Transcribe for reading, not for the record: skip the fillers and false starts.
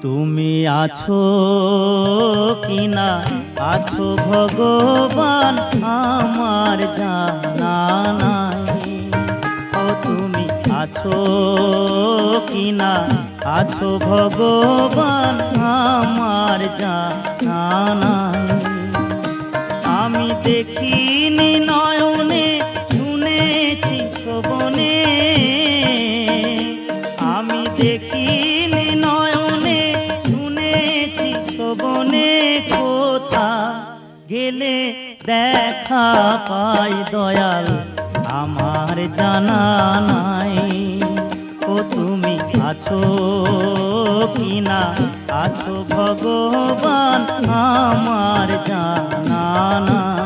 তুমি আছো কিনা আছো ভগবান আমার জানা নাই। ও তুমি আছো কিনা আছো ভগবান আমার জানা নাই। আমি দেখিনি নয়নে শুনেছি শ্রবণে, আমি দেখিনি নয়নে শুনেছি শ্রবণে, কোথা গেলে দেখা পাই দয়াল আমার জানা নাই। ও তুমি আছো কিনা আছো ভগবান আমার জানা নাই।